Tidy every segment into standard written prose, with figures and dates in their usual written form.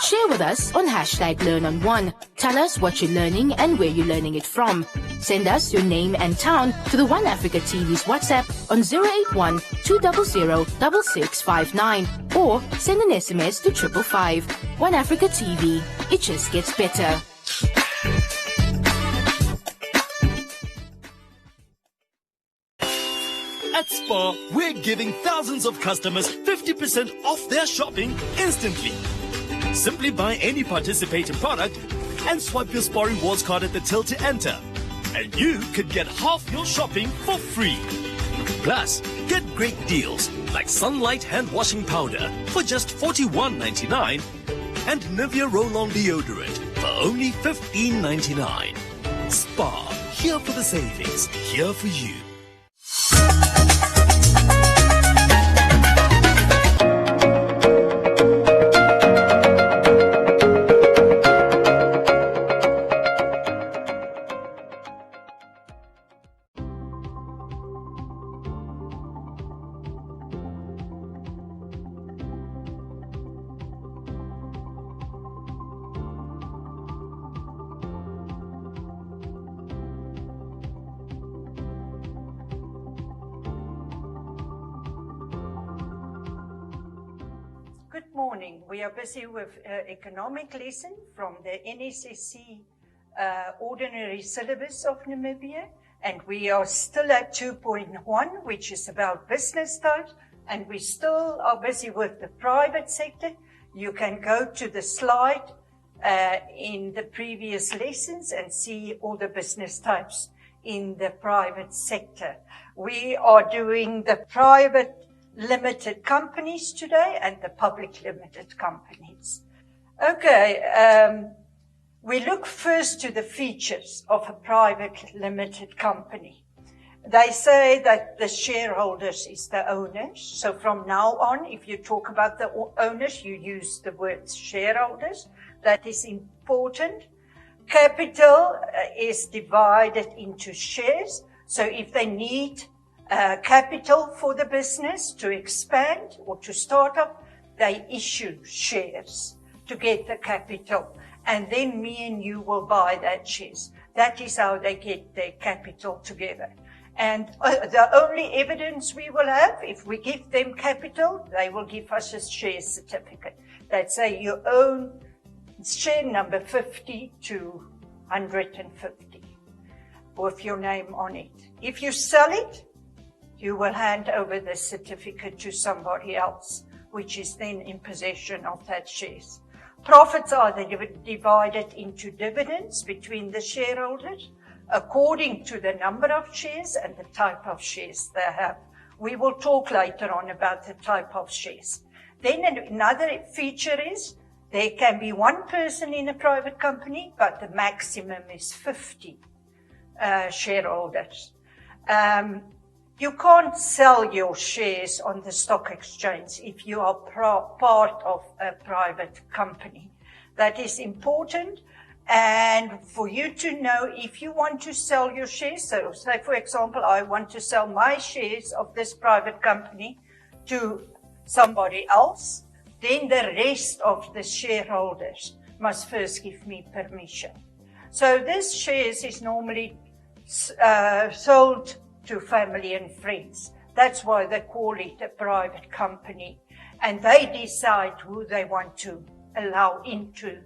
Share with us on #LearnOn1. Tell us what you're learning and where you're learning it from. Send us your name and town to the One Africa TV's WhatsApp on 081 200 6659 or send an SMS to 555. One Africa TV. It just gets better. At Spar, we're giving thousands of customers 50% off their shopping instantly. Simply buy any participating product and swipe your Spar Rewards card at the till to enter. And you could get half your shopping for free. Plus, get great deals like Sunlight hand washing powder for just $41.99 and Nivea roll-on deodorant for only $15.99. Spar, here for the savings, here for you. Good morning. We are busy with economic lesson from the NSSC ordinary syllabus of Namibia, and we are still at 2.1, which is about business types, and we still are busy with the private sector. You can go to the slide in the previous lessons and see all the business types in the private sector. We are doing the private limited companies today and the public limited companies. Okay, we look first to the features of a private limited company. They say that the shareholders is the owners. So from now on, if you talk about the owners, you use the word shareholders. That is important. Capital is divided into shares. So if they need capital for the business to expand or to start up, they issue shares to get the capital. And then me and you will buy that shares. That is how they get their capital together. And the only evidence we will have, if we give them capital, they will give us a share certificate that say you own share number 50 to 150 with your name on it. If you sell it, you will hand over the certificate to somebody else, which is then in possession of that shares. Profits are divided into dividends between the shareholders according to the number of shares and the type of shares they have. We will talk later on about the type of shares. Then another feature is there can be one person in a private company, but the maximum is 50 shareholders. You can't sell your shares on the stock exchange if you are part of a private company. That is important. And for you to know if you want to sell your shares, so say for example, I want to sell my shares of this private company to somebody else, then the rest of the shareholders must first give me permission. So this shares is normally sold to family and friends. That's why they call it a private company. And they decide who they want to allow into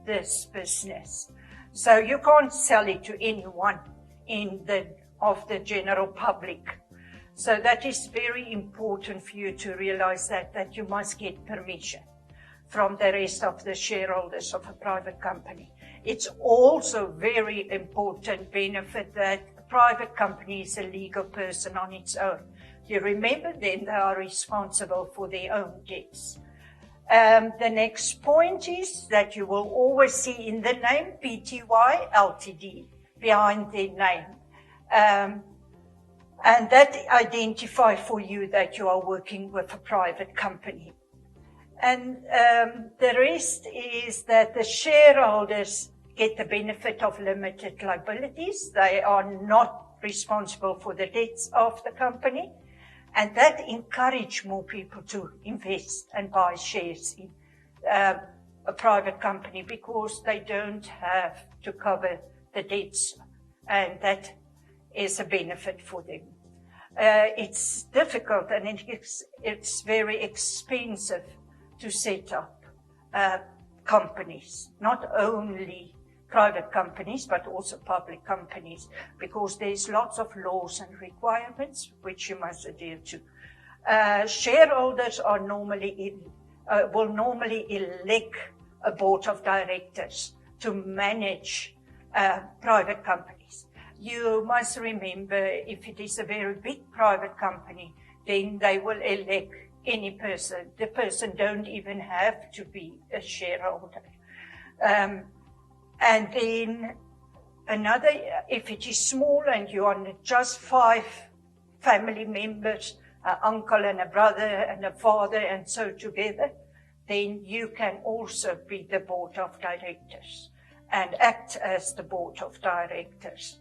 this business. So you can't sell it to anyone of the general public. So that is very important for you to realize that you must get permission from the rest of the shareholders of a private company. It's also very important benefit that a private company is a legal person on its own. You remember then they are responsible for their own debts. The next point is that you will always see in the name Pty Ltd behind their name. And that identifies for you that you are working with a private company. And the rest is that the shareholders get the benefit of limited liabilities. They are not responsible for the debts of the company. And that encourages more people to invest and buy shares in. a private company because they don't have to cover the debts, and that is a benefit for them. It's difficult and it's very expensive to set up companies, not only private companies, but also public companies, because there's lots of laws and requirements which you must adhere to. Shareholders are will normally elect a board of directors to manage private companies. You must remember, if it is a very big private company, then they will elect any person. The person don't even have to be a shareholder. And then another, if it is small and you are just 5 family members, an uncle and a brother and a father and so together, then you can also be the board of directors and act as the board of directors.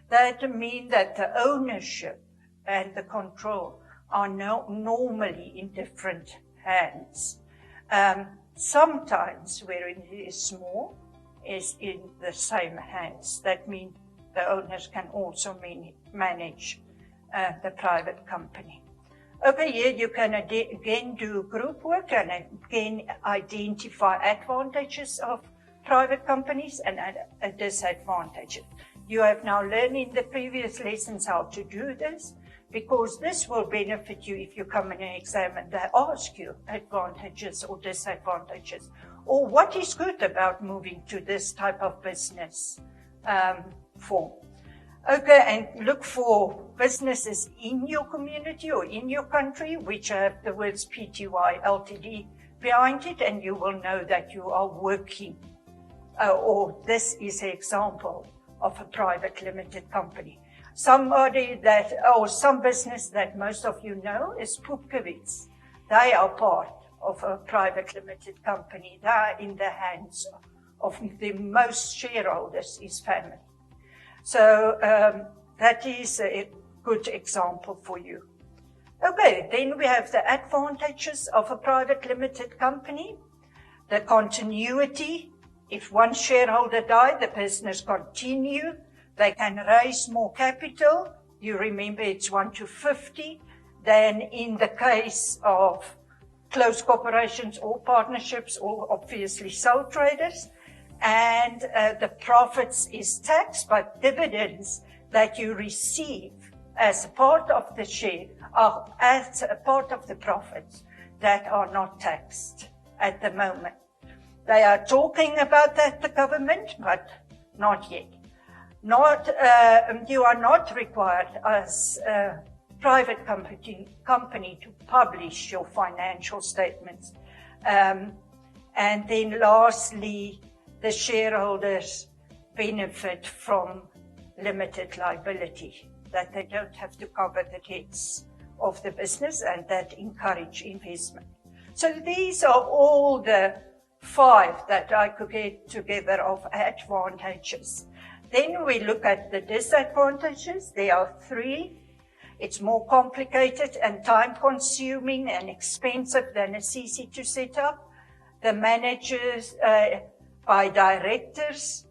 That means that the ownership and the control are normally in different hands. Sometimes where it is small, is in the same hands. That means the owners can also manage the private company. Over here, you can again do group work and again identify advantages of private companies and disadvantages. You have now learned in the previous lessons how to do this, because this will benefit you if you come in an exam and they ask you advantages or disadvantages, or what is good about moving to this type of business form. Okay, and look for businesses in your community or in your country which have the words Pty Ltd behind it, and you will know that you are working, or this is an example of a private limited company. Somebody that, or some business that most of you know is Pupkewitz. They are part of a private limited company. They are in the hands of the most shareholders is family. So that is a good example for you. Okay, then we have the advantages of a private limited company. The continuity. If one shareholder died, the business continue. They can raise more capital. You remember it's 1-50 than in the case of close corporations or partnerships or obviously sole traders. And the profits is taxed, but dividends that you receive as a part of the share are as a part of the profits that are not taxed at the moment. They are talking about that, the government, but not yet. You are not required as a private company to publish your financial statements. And then lastly, the shareholders benefit from limited liability, that they don't have to cover the debts of the business, and that encourage investment. So these are all the 5 that I could get together of advantages. Then we look at the disadvantages. There are 3. It's more complicated and time-consuming and expensive than a CC to set up. The managers by directors.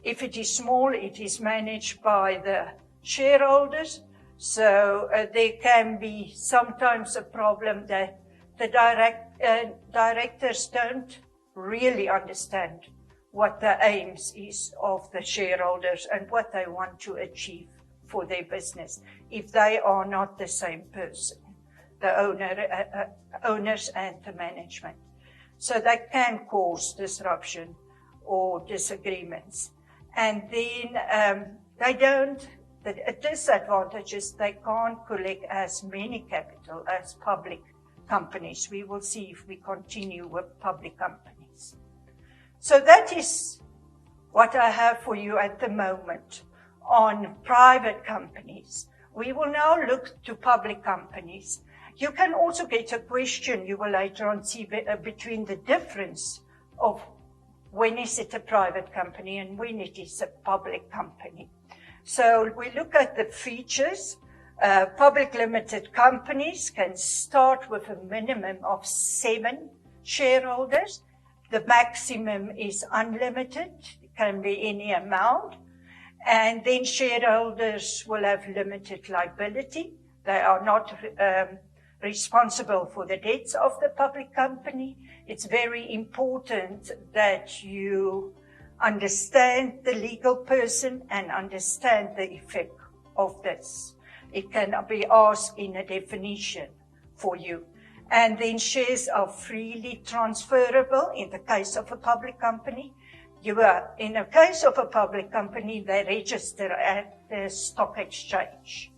If it is small, it is managed by the shareholders. So there can be sometimes a problem that the directors don't really understand what the aims is of the shareholders and what they want to achieve for their business, if they are not the same person, the owners and the management. So that can cause disruption or disagreements. And then the disadvantages, they can't collect as many capital as public companies. We will see if we continue with public companies. So that is what I have for you at the moment on private companies. We will now look to public companies. You can also get a question, you will later on see between the difference of when is it a private company and when it is a public company. So we look at the features. Public limited companies can start with a minimum of 7 shareholders, The maximum is unlimited, it can be any amount. And then shareholders will have limited liability. They are not responsible for the debts of the public company. It's very important that you understand the legal person and understand the effect of this. It can be asked in a definition for you. And then shares are freely transferable in the case of a public company. In a case of a public company, they register at the stock exchange.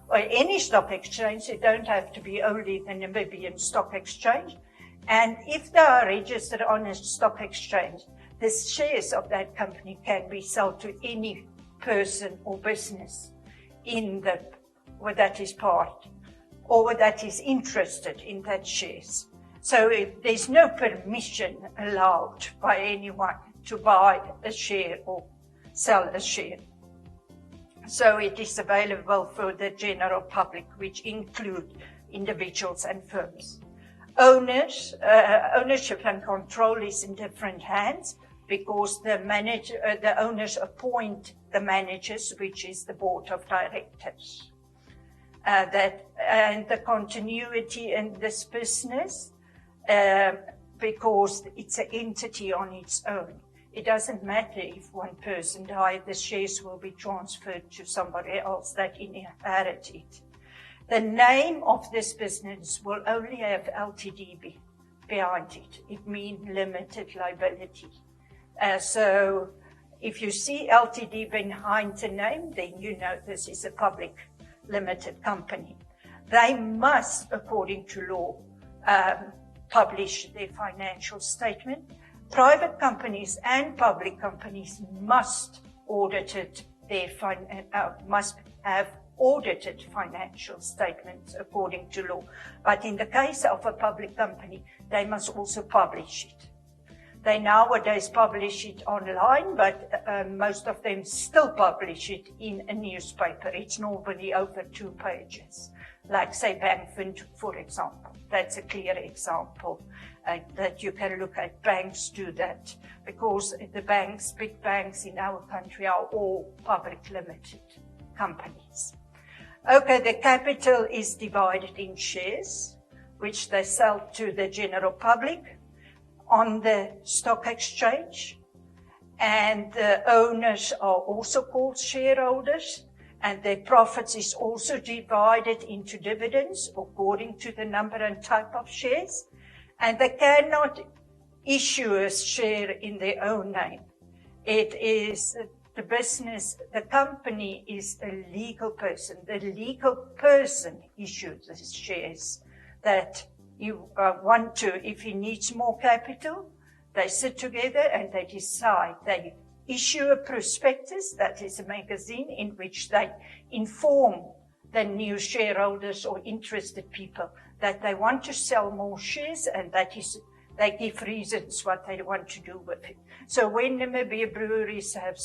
Or any stock exchange, it don't have to be only the Namibian stock exchange. And if they are registered on a stock exchange, the shares of that company can be sold to any person or business that is part or that is interested in that shares. So there's no permission allowed by anyone to buy a share or sell a share. So it is available for the general public, which include individuals and firms. Ownership and control is in different hands because the owners appoint the managers, which is the board of directors. And the continuity in this business, because it's an entity on its own. It doesn't matter if one person dies, the shares will be transferred to somebody else that inherit it. The name of this business will only have LTD behind it. It means limited liability. So if you see LTD behind the name, then you know this is a public limited company. They must, according to law, publish their financial statement. Private companies and public companies must must have audited financial statements according to law. But in the case of a public company, they must also publish it. They nowadays publish it online, but most of them still publish it in a newspaper. It's normally over 2 pages, like say Bankfund, for example. That's a clear example that you can look at. Banks do that because the banks, big banks in our country, are all public limited companies. Okay, the capital is divided in shares, which they sell to the general public on the stock exchange, and the owners are also called shareholders, and their profits is also divided into dividends according to the number and type of shares, and they cannot issue a share in their own name. It is the business, the company is a legal person. The legal person issues the shares that you want to. If he needs more capital, they sit together and they decide. They issue a prospectus, that is a magazine in which they inform the new shareholders or interested people that they want to sell more shares, and that is, they give reasons what they want to do with it. So when Namibia Breweries have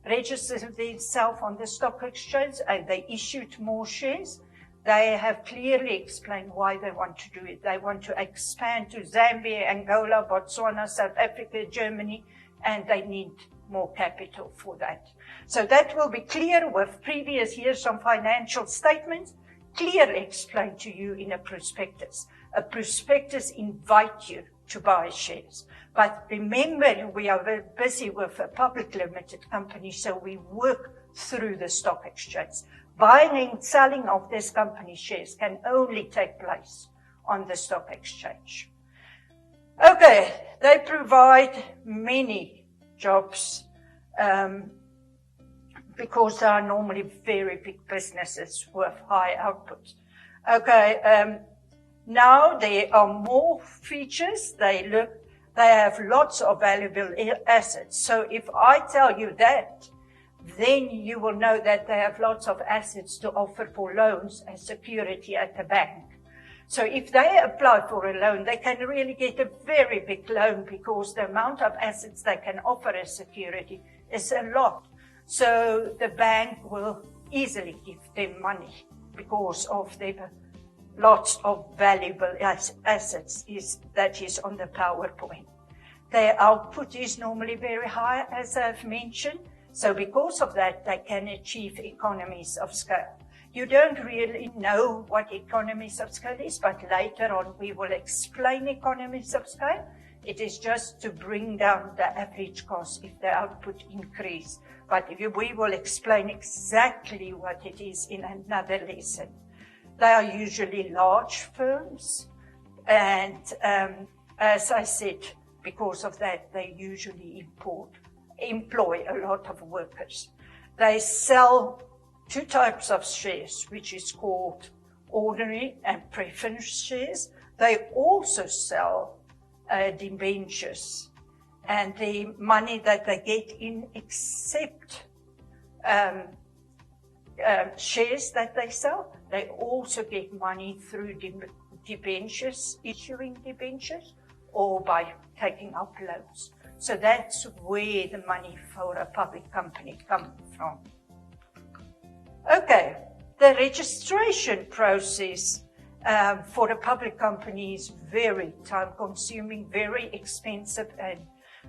registered themselves on the stock exchange and they issued more shares, they have clearly explained why they want to do it. They want to expand to Zambia, Angola, Botswana, South Africa, Germany, and they need more capital for that. So that will be clear with previous years on financial statements, clearly explained to you in a prospectus. A prospectus invites you to buy shares. But remember, we are very busy with a public limited company, so we work through the stock exchange. Buying and selling of this company shares can only take place on the stock exchange. Okay, they provide many jobs because they are normally very big businesses with high output. Okay, now there are more features. They have lots of valuable assets. So if I tell you that, then you will know that they have lots of assets to offer for loans as security at the bank. So if they apply for a loan, they can really get a very big loan because the amount of assets they can offer as security is a lot. So the bank will easily give them money because of their lots of valuable assets that is on the PowerPoint. Their output is normally very high, as I've mentioned. So because of that, they can achieve economies of scale. You don't really know what economies of scale is, but later on we will explain economies of scale. It is just to bring down the average cost if the output increase. But we will explain exactly what it is in another lesson. They are usually large firms, and as I said, because of that, they usually employ a lot of workers. They sell two types of shares, which is called ordinary and preference shares. They also sell debentures, and the money that they get in except shares that they sell, they also get money through debentures, issuing debentures, or by taking out loans. So that's where the money for a public company comes from. Okay, the registration process for a public company is very time-consuming, very expensive, and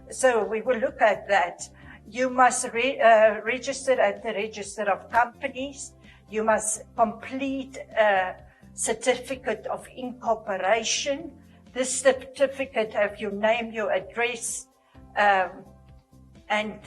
so we will look at that. You must register at the Register of Companies. You must complete a certificate of incorporation. This certificate have your name, your address, and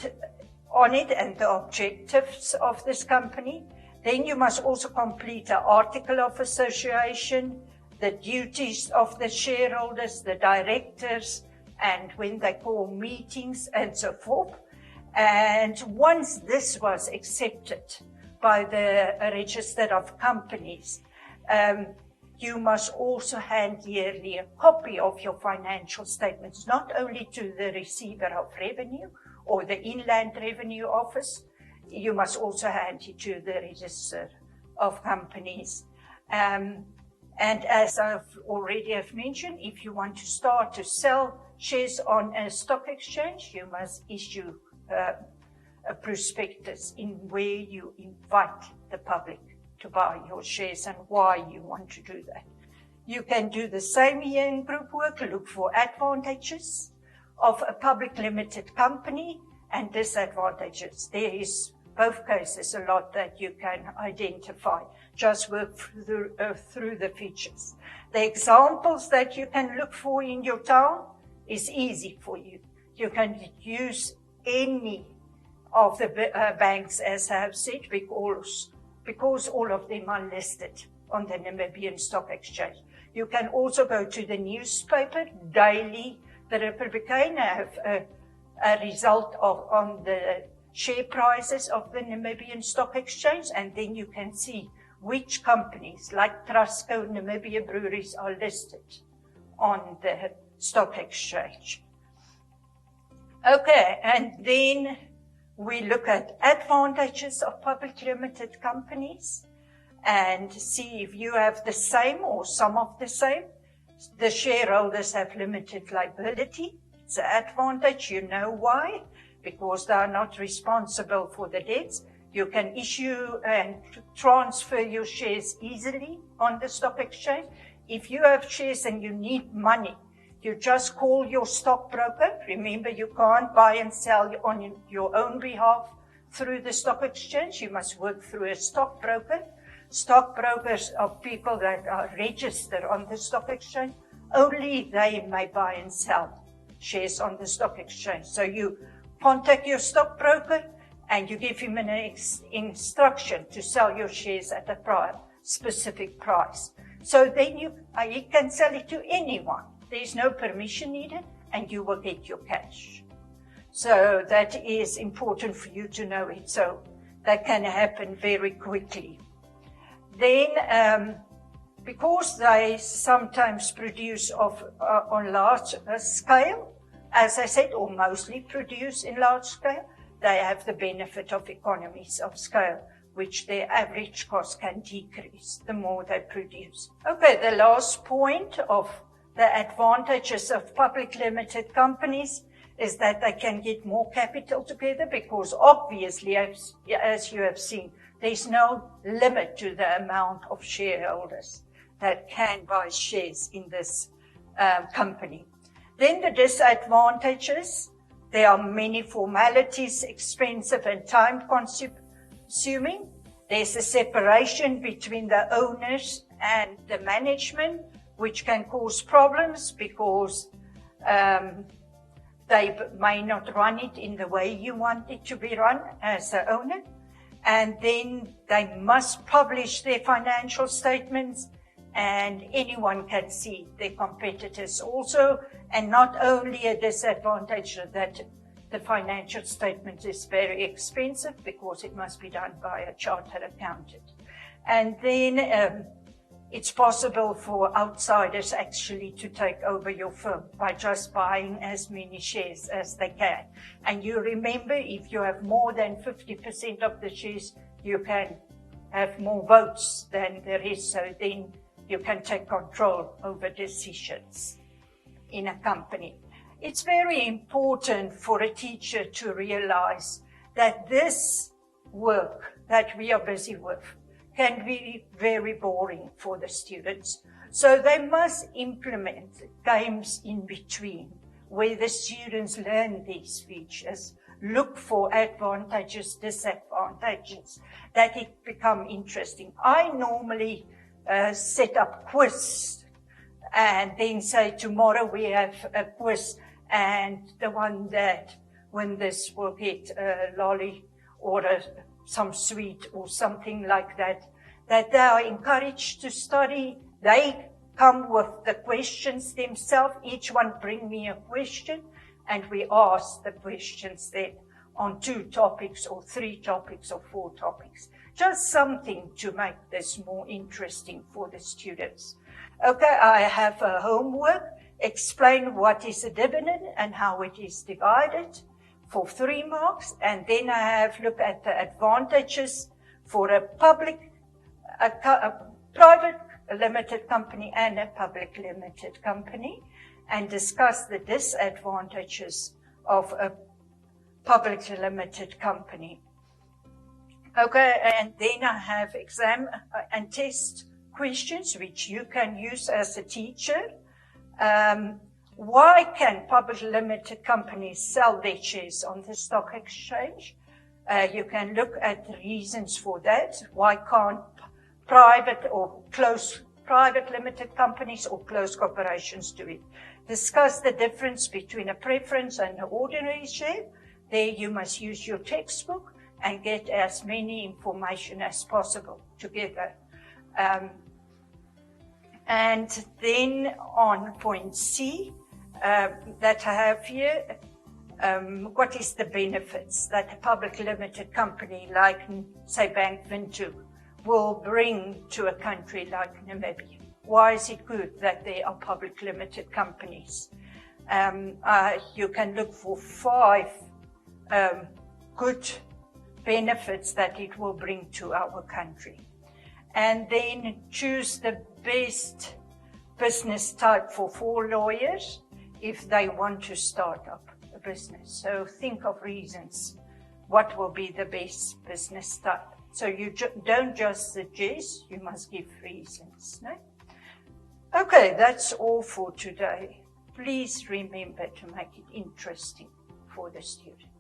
on it, and the objectives of this company. Then you must also complete an article of association, the duties of the shareholders, the directors, and when they call meetings and so forth. And once this was accepted by the Register of Companies, you must also hand yearly a copy of your financial statements, not only to the receiver of revenue or the Inland Revenue Office, you must also hand it to the Register of Companies. And as I've already have mentioned, if you want to start to sell shares on a stock exchange, you must issue a prospectus in where you invite the public to buy your shares and why you want to do that. You can do the same here in group work, look for advantages of a public limited company and disadvantages. There is both cases a lot that you can identify. Just work through the features. The examples that you can look for in your town is easy for you. You can use any of the banks, as I have said, because all of them are listed on the Namibian Stock Exchange. You can also go to the newspaper daily. The Republican have a result on the share prices of the Namibian Stock Exchange, and then you can see which companies, like Trustco, Namibia Breweries, are listed on the stock exchange. Okay, and then we look at advantages of public limited companies and see if you have the same or some of the same. The shareholders have limited liability. It's an advantage. You know why? Because they are not responsible for the debts. You can issue and transfer your shares easily on the stock exchange. If you have shares and you need money, you just call your stockbroker. Remember, you can't buy and sell on your own behalf through the stock exchange. You must work through a stockbroker. Stockbrokers are people that are registered on the stock exchange. Only they may buy and sell shares on the stock exchange. So you contact your stockbroker and you give him an instruction to sell your shares at a specific price. So then he can sell it to anyone. There's no permission needed, and you will get your cash. So that is important for you to know it. So that can happen very quickly. Then, because they sometimes produce on large scale, as I said, or mostly produce in large scale, they have the benefit of economies of scale, which their average cost can decrease the more they produce. Okay, the last point of the advantages of public limited companies is that they can get more capital together, because obviously, as you have seen, there's no limit to the amount of shareholders that can buy shares in this company. Then the disadvantages. There are many formalities, expensive and time-consuming. There's a separation between the owners and the management, which can cause problems because they may not run it in the way you want it to be run as the owner. And then they must publish their financial statements, and anyone can see their competitors also. And not only a disadvantage that the financial statement is very expensive because it must be done by a chartered accountant. And then it's possible for outsiders actually to take over your firm by just buying as many shares as they can. And you remember, if you have more than 50% of the shares, you can have more votes than the rest, so then you can take control over decisions in a company. It's very important for a teacher to realize that this work that we are busy with can be very boring for the students. So they must implement games in between where the students learn these features, look for advantages, disadvantages, that it become interesting. I normally set up quiz and then say, tomorrow we have a quiz, and the one that wins this will get a lolly or some sweet or something like that, that they are encouraged to study. They come with the questions themselves. Each one bring me a question, and we ask the questions then on 2 topics or 3 topics or 4 topics. Just something to make this more interesting for the students. Okay, I have a homework. Explain what is a dividend and how it is divided for 3 marks. And then I have look at the advantages for a private limited company and a public limited company, and discuss the disadvantages of a public limited company. Okay, and then I have exam and test questions which you can use as a teacher. Why can public limited companies sell their shares on the stock exchange? You can look at the reasons for that. Why can't private limited companies or closed corporations do it? Discuss the difference between a preference and an ordinary share. There you must use your textbook and get as many information as possible together. And then on point C, that I have here, what is the benefits that a public limited company like, say, Bank Windhoek will bring to a country like Namibia? Why is it good that there are public limited companies? You can look for 5 good benefits that it will bring to our country. And then choose the best business type for 4 lawyers if they want to start up a business. So think of reasons. What will be the best business type? So you don't just suggest, you must give reasons. No? Okay, that's all for today. Please remember to make it interesting for the students.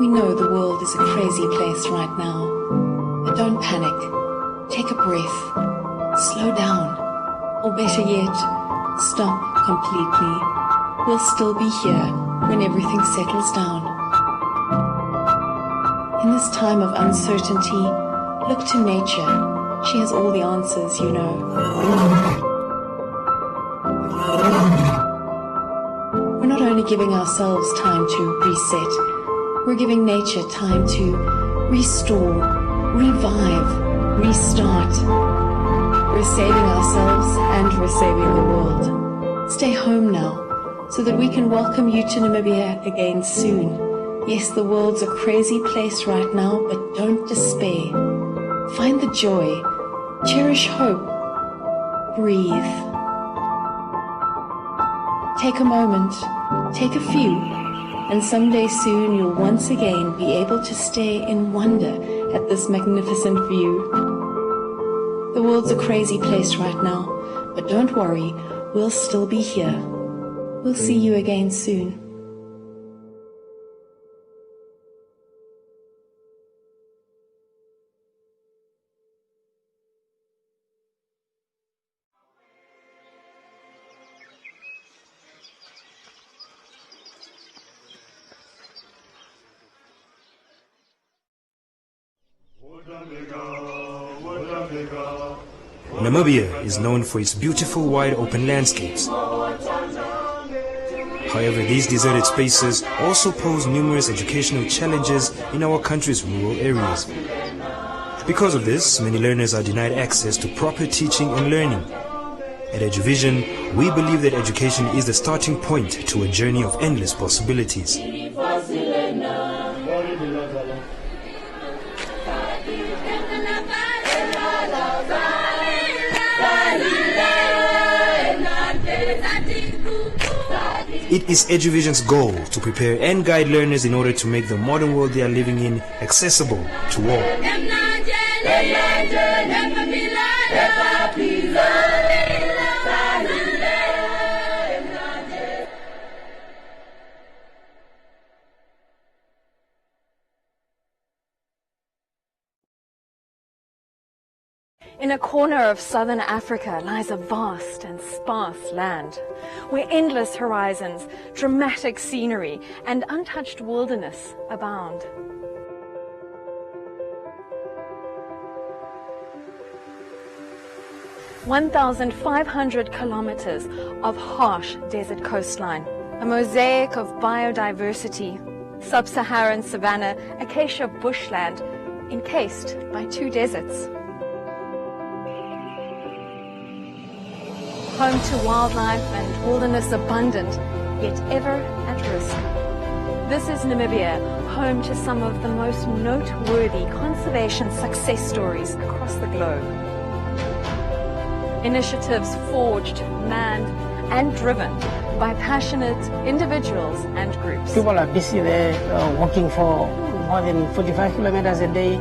We know the world is a crazy place right now, but don't panic. Take a breath, slow down, or better yet, stop completely. We'll still be here when everything settles down. In the this time of uncertainty, look to nature. She has all the answers, you know. We're not only giving ourselves time to reset, we're giving nature time to restore, revive, restart. We're saving ourselves and we're saving the world. Stay home now, so that we can welcome you to Namibia again soon. Yes, the world's a crazy place right now, but don't despair. Find the joy, cherish hope, breathe. Take a moment, take a few, and someday soon you'll once again be able to stay in wonder at this magnificent view. The world's a crazy place right now, but don't worry, we'll still be here. We'll see you again soon. Namibia is known for its beautiful wide open landscapes. However, these deserted spaces also pose numerous educational challenges in our country's rural areas. Because of this, many learners are denied access to proper teaching and learning. At EduVision, we believe that education is the starting point to a journey of endless possibilities. It is EduVision's goal to prepare and guide learners in order to make the modern world they are living in accessible to all. In a corner of southern Africa lies a vast and sparse land, where endless horizons, dramatic scenery, and untouched wilderness abound. (1,500 kilometers of harsh desert coastline, a mosaic of biodiversity, sub-Saharan savanna, acacia bushland, encased by 2 deserts. Home to wildlife and wilderness abundant, yet ever at risk. This is Namibia, home to some of the most noteworthy conservation success stories across the globe. Initiatives forged, manned, and driven by passionate individuals and groups. People are busy there, walking for more than 45 kilometers a day.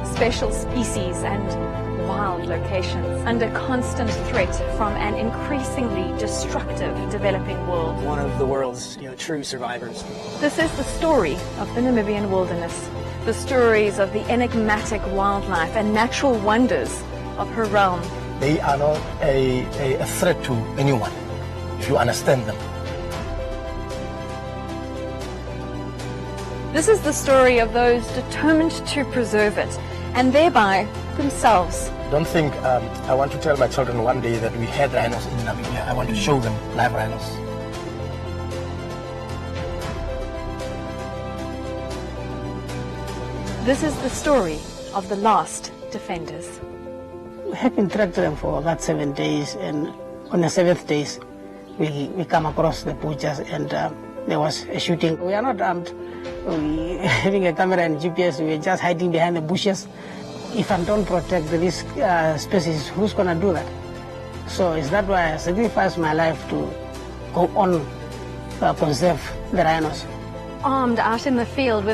Special species and wild locations under constant threat from an increasingly destructive developing world. One of the world's true survivors. This is the story of the Namibian wilderness, the stories of the enigmatic wildlife and natural wonders of her realm. They are not a threat to anyone, if you understand them. This is the story of those determined to preserve it, and thereby themselves. Don't think I want to tell my children one day that we had rhinos in Namibia. I want to show them live rhinos. This is the story of the last defenders. We have been tracking them for about 7 days, and on the 7th day, we come across the butchers, and there was a shooting. We are not armed. We having a camera and GPS, we are just hiding behind the bushes. If I don't protect this species, who's going to do that? So is that why I sacrificed my life to go on conserve the rhinos. Armed out in the field with